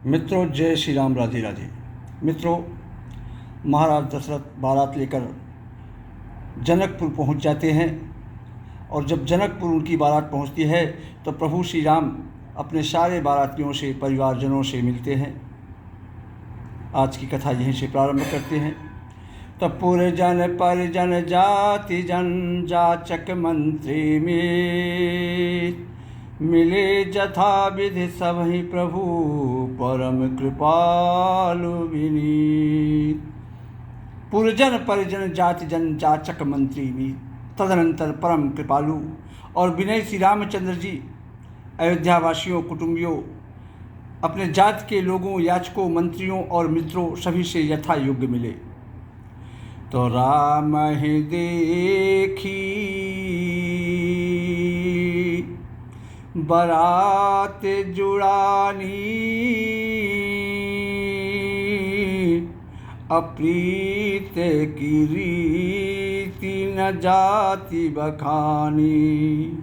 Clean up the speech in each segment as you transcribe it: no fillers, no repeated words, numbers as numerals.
मित्रों, जय श्री राम, राधे राधे। मित्रों, महाराज दशरथ बारात लेकर जनकपुर पहुंच जाते हैं और जब जनकपुर उनकी बारात पहुंचती है तो प्रभु श्री राम अपने सारे बारातियों से, परिवारजनों से मिलते हैं। आज की कथा यहीं से प्रारंभ करते हैं। तो पुरजन परिजन जाति जन जाचक मंत्री में मिले जथा विधि सबहि प्रभु परम कृपालु विनीत। पुरजन परिजन जाति जन जाचक मंत्री भी तदनंतर परम कृपालु और विनय श्री रामचंद्र जी अयोध्यावासियों, कुटुंबियों, अपने जाति के लोगों, याचकों, मंत्रियों और मित्रों सभी से यथा योग्य मिले। तो राम ही देखी बारात जुड़ानी, अप्रीत की रीति न जाति बखानी।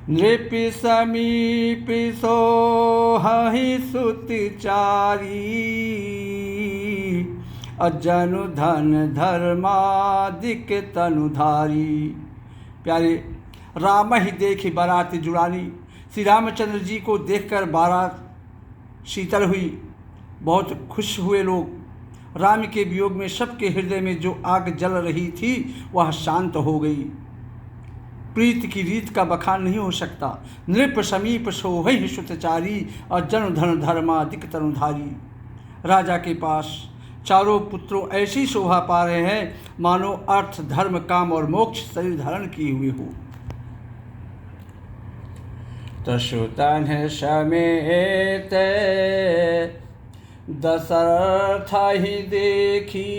नृप समीप सोहि सुतचारी, अजनु धन धर्मादिक तनुधारी। प्यारे, राम ही देखी बारात जुड़ानी। श्री रामचंद्र जी को देखकर बारात शीतल हुई। बहुत खुश हुए लोग। राम के वियोग में सबके हृदय में जो आग जल रही थी वह शांत हो गई। प्रीत की रीत का बखान नहीं हो सकता। नृप समीप सोहि सुतचारी और जन धन धर्मादिक तनुधारी। राजा के पास चारों पुत्रों ऐसी शोभा पा रहे हैं मानो अर्थ, धर्म, काम और मोक्ष शरीर धारण किए हुए हो। तसुतन समेत दशरथ ही देखी,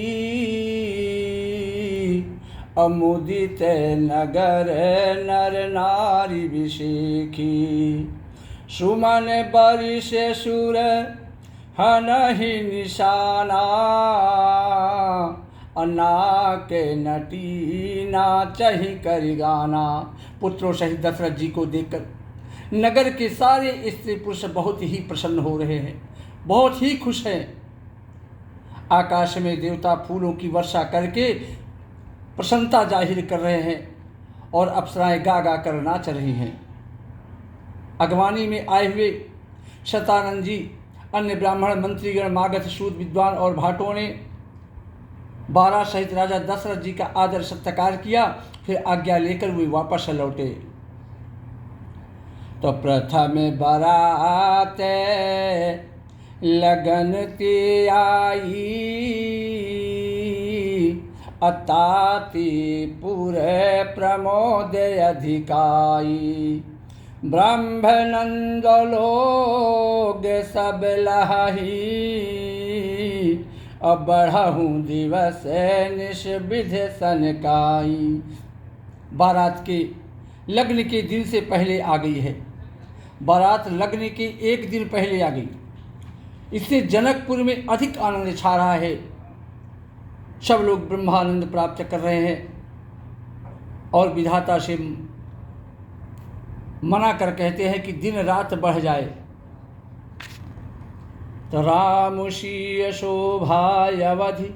अमुदित नगर नर नारी विषेखी। सुमन बरिस सुर हनहि निशाना, अन्ना के नटी नाचहि करि गाना। पुत्रों सहित दशरथ जी को देखकर नगर के सारे स्त्री पुरुष बहुत ही प्रसन्न हो रहे हैं, बहुत ही खुश हैं। आकाश में देवता फूलों की वर्षा करके प्रसन्नता जाहिर कर रहे हैं और अप्सराएं गा गा कर नाच रही हैं। अगवानी में आए हुए शतानंद जी, अन्य ब्राह्मण, मंत्रीगण, मागध, शूद्र, विद्वान और भाटों ने बारात सहित राजा दशरथ जी का आदर सत्कार किया। फिर आज्ञा लेकर वे वापस लौटे। तो प्रथम बारात लगन ते आई, अताति पुर प्रमोद अधिकाई। ब्रह्मनंद लोग सब लही, अब बढ़हूँ दिवस निषविध सनकाई। बारात के लग्न के दिन से पहले आ गई है। बारात लग्न के एक दिन पहले आ गई। इससे जनकपुर में अधिक आनंद छा रहा है। सब लोग ब्रह्मानंद प्राप्त कर रहे हैं और विधाता से मना कर कहते हैं कि दिन रात बढ़ जाए। तो रामुषीय शोभाय अवधि,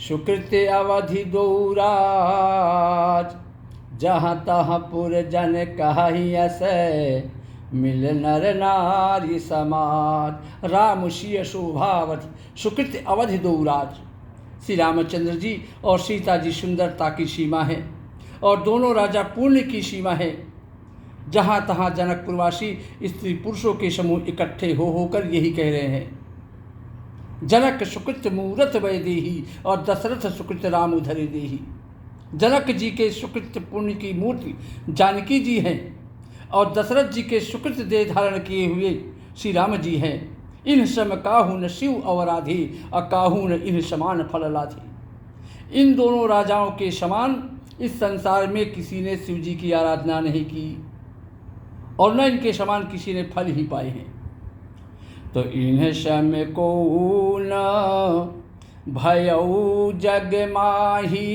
सुकृत्य अवधि दौराज। जहाँ तहाँ पुरजन कहि अस, मिल नर नारी समाज। रामुषीय शोभावधि, सुकृत्य अवधि दौराज। श्री रामचंद्र जी और सीता जी सुंदरता की सीमा है और दोनों राजा पुण्य की सीमा है। जहाँ तहाँ जनकपुरवासी स्त्री पुरुषों के समूह इकट्ठे होकर यही कह रहे हैं, जनक सुकृत मूरत वै देही और दशरथ सुकृत राम उधरे देही। जनक जी के सुकृत पुण्य की मूर्ति जानकी जी हैं और दशरथ जी के सुकृत देह धारण किए हुए श्री राम जी हैं। इन सम काहू न शिव अवराधे, अकाहू न इन समान फल लाधे। इन दोनों राजाओं के समान इस संसार में किसी ने शिव जी की आराधना नहीं की और न इनके समान किसी ने फल ही पाए हैं। तो इन सम को न भयऊ जग माही,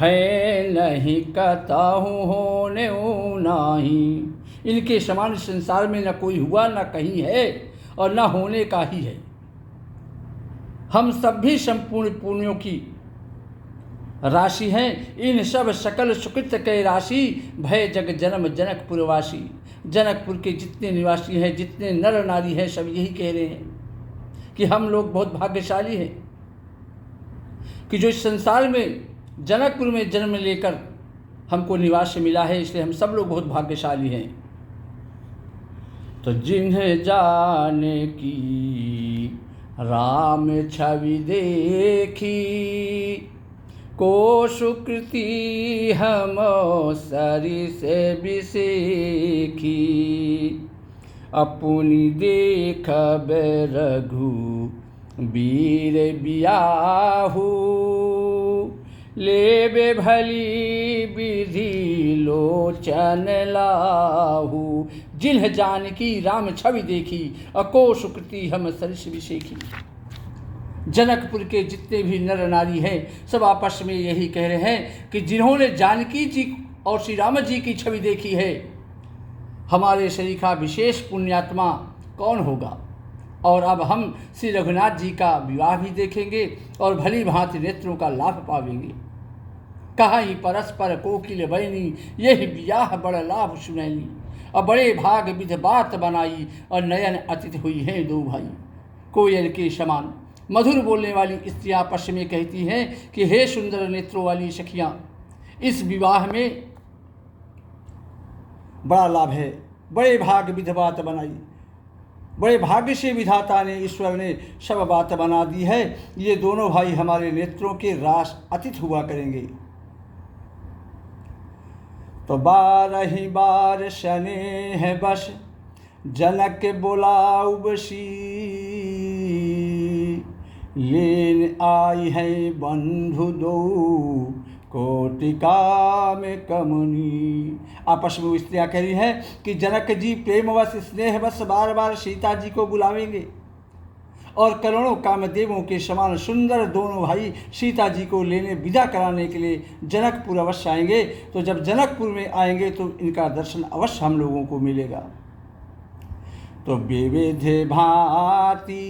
है नहीं कताहू होने नाही। इनके समान संसार में न कोई हुआ न कहीं है और न होने का ही है। हम सब भी संपूर्ण पुण्यों की राशि हैं। इन सब सकल सुकृत के राशि भय जग जन्म जनकपुरवासी। जनकपुर के जितने निवासी हैं, जितने नर नारी हैं, सब यही कह रहे हैं कि हम लोग बहुत भाग्यशाली हैं कि जो इस संसार में जनकपुर में जन्म लेकर हमको निवास मिला है, इसलिए हम सब लोग बहुत भाग्यशाली हैं। तो जिन्हें जाने की राम छवि देखी, को सुकृति हम सरी से बिसेखी। अपनी देखब रघु वीर बियाहू, लेबे भली विधि लोचन लाहू। जिन्ह जानकी राम छवि देखी, अको सुकृति हम सरिस बिसेखी। जनकपुर के जितने भी नर नारी हैं, सब आपस में यही कह रहे हैं कि जिन्होंने जानकी जी और श्री राम जी की छवि देखी है, हमारे शरीर का विशेष पुण्यात्मा कौन होगा। और अब हम श्री रघुनाथ जी का विवाह भी देखेंगे और भली भांति नेत्रों का लाभ पावेंगे। कहाँ ही परस्पर कोकिल बहनी, यही ब्याह बड़ लाभ सुनैनी। और बड़े भाग विध बात बनाई, और नयन अतिथि हुई हैं दो भाई। कोयल के समान मधुर बोलने वाली स्त्रियाँ आपस में कहती हैं कि हे सुंदर नेत्रों वाली सखियाँ, इस विवाह में बड़ा लाभ है। बड़े भाग विध बात बनाई, बड़े भाग्य से विधाता ने, ईश्वर ने सब बात बना दी है। ये दोनों भाई हमारे नेत्रों के रास अतिथि हुआ करेंगे। तो 12 बार स्नेह बस जनक बोलाऊ बसी, लेन आई है बंधु दो कोटिका में कमुनी। आपस में स्त्रियाँ कह रही हैं कि जनक जी प्रेमवश स्नेहवश बार बार सीता जी को बुलावेंगे, और करोड़ों कामदेवों के समान सुंदर दोनों भाई सीता जी को लेने विदा कराने के लिए जनकपुर अवश्य आएंगे। तो जब जनकपुर में आएंगे तो इनका दर्शन अवश्य हम लोगों को मिलेगा। तो विविध भांति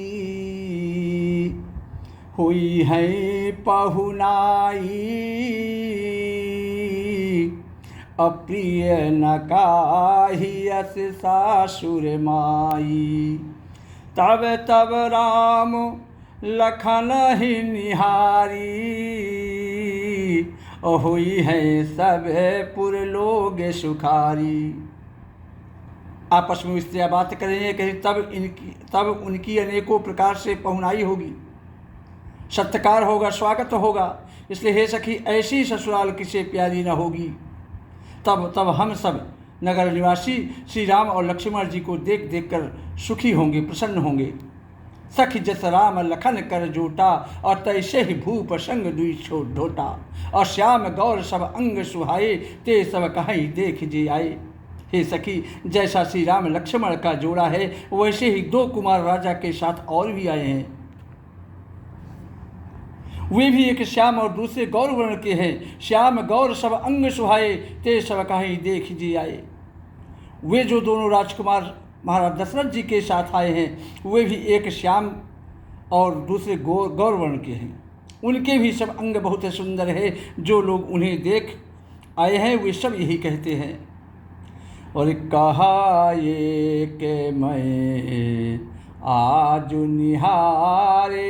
हुई है पहुनाई, अप्रिय न काहियस सासुर माई। तब तब राम लखन ही निहारी, हुई है सब पुर लोग सुखारी। आपस में स्त्रियाँ बात करेंगे कि तब उनकी अनेकों प्रकार से पहुनाई होगी, सत्कार होगा, स्वागत होगा। इसलिए हे सखी, ऐसी ससुराल किसे प्यारी न होगी। तब हम सब नगर निवासी श्री राम और लक्ष्मण जी को देख देख कर सुखी होंगे, प्रसन्न होंगे। सखी जस राम लखन कर जोटा, और तैसे ही भूप संग दुई छोट ढोटा। और श्याम गौर सब अंग सुहाए, ते सब कहीं देख जे आए। हे सखी, जैसा श्री राम लक्ष्मण का जोड़ा है, वैसे ही 2 कुमार राजा के साथ और भी आए हैं। वे भी एक श्याम और दूसरे गौर वर्ण के हैं। श्याम गौर सब अंग सुहाए, ते सब कहीं देख जी आए। वे जो दोनों राजकुमार महाराज दशरथ जी के साथ आए हैं, वे भी एक श्याम और दूसरे गौर वर्ण के हैं। उनके भी सब अंग बहुत सुंदर है। जो लोग उन्हें देख आए हैं, वे सब यही कहते हैं। और कहा ये के मैं आज निहारे,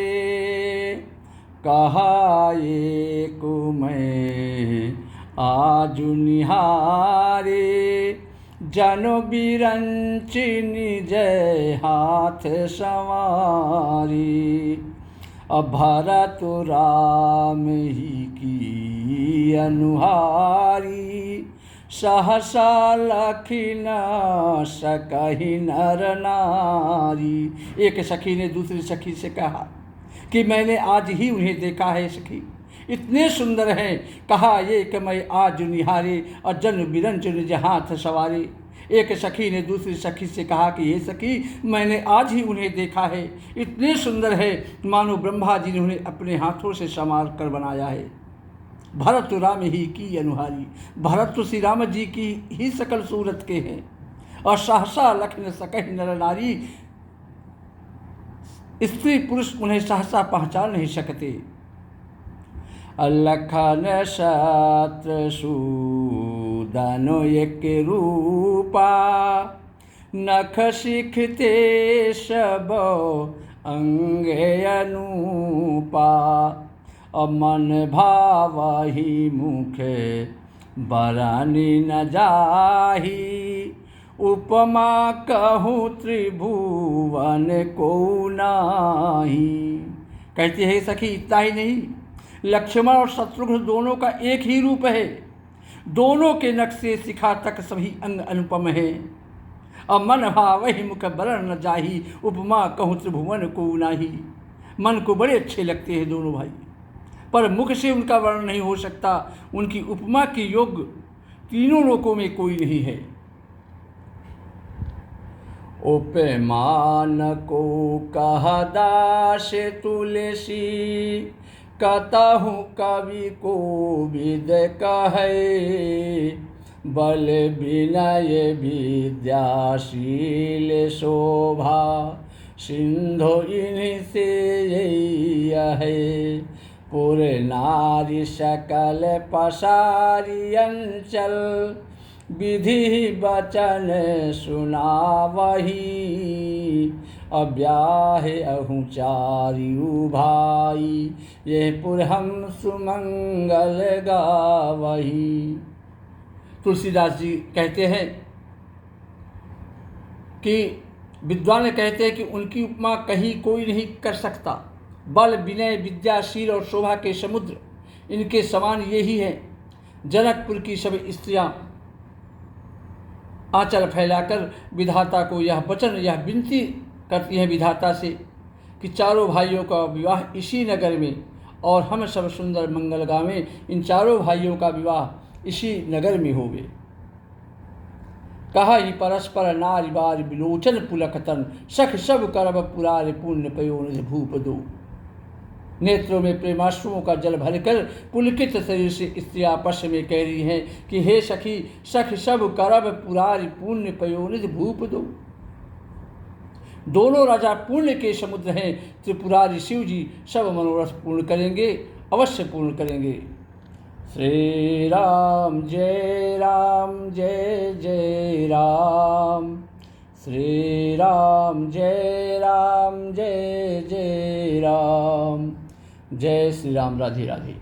कहा ये को मैं आज निहारे। जनो बिरंच निज हाथ संवारी, अब भरत राम ही की अनुहारी। सहसा लखिन सकहि नर नारी। एक सखी ने दूसरी सखी से कहा कि मैंने आज ही उन्हें देखा है सखी, इतने सुंदर हैं। कहा ये कि मैं आज निहारे, और जन बिरंच निज हाथ सवारे। एक सखी ने दूसरी सखी से कहा कि ये सखी, मैंने आज ही उन्हें देखा है, इतने सुंदर है मानो ब्रह्मा जी ने उन्हें अपने हाथों से संवार कर बनाया है। भरत राम ही की अनुहारी। भरत तो श्री राम जी की ही सकल सूरत के हैं। और सहसा लखन सकहि नर नारी, स्त्री पुरुष उन्हें सहसा पहचान नहीं सकते। लखन शत्रुसूदन एक रूपा, नख शिखते सब अंगे अनूपा। मन भावहि मुखे बरानी न जाही, उपमा कहूँ त्रिभुवन को नाही। कहते हैं सखी इतना ही नहीं, लक्ष्मण और शत्रुघ्न दोनों का एक ही रूप है, दोनों के नख से शिखा तक सभी अंग अनुपम है। अब मन भावहि मुख बरन न जाही, उपमा कहूँ त्रिभुवन को नाही। मन को बड़े अच्छे लगते हैं दोनों भाई, पर मुख से उनका वर्णन नहीं हो सकता। उनकी उपमा के योग्य तीनों लोकों में कोई नहीं है। उपमान को कहा दास तुलसी, कतहु कवि को विद कहे। बल विनय विद्याशील शोभा, सिंधु इन्हीं से है। पुर नारी सकल पसारी अंचल, विधि वचन सुनावही। अब्याहे अहु चारियु भाई, ये पुर हम सुमंगल गावही। तुलसीदास जी कहते हैं कि विद्वान कहते हैं कि उनकी उपमा कहीं कोई नहीं कर सकता। बल विनय विद्याशील और शोभा के समुद्र इनके समान ये ही हैं। जनकपुर की सभी स्त्रियां आंचल फैलाकर विधाता को यह वचन यह विनती करती हैं विधाता से कि चारों भाइयों का विवाह इसी नगर में, और हम सब सुंदर मंगल गावें। इन चारों भाइयों का विवाह इसी नगर में होवे। कहा ही परस्पर नारी बार विलोचन पुलकतन, सख सब करब पुरार पुण्य पयोनिधि भूप दो। नेत्रों में प्रेमाश्रुओं का जल भरकर पुलकित शरीर से स्त्रियां आपस में कह रही हैं कि हे सखी, सख सब करब पुरार पुण्य पयोनिधि भूप दो। दोनों राजा पुण्य के समुद्र हैं। त्रिपुरारी शिव जी सब मनोरथ पूर्ण करेंगे, अवश्य पूर्ण करेंगे। श्री राम जय जय राम, श्री राम जय जय राम। जय श्री राम। राधे राधे।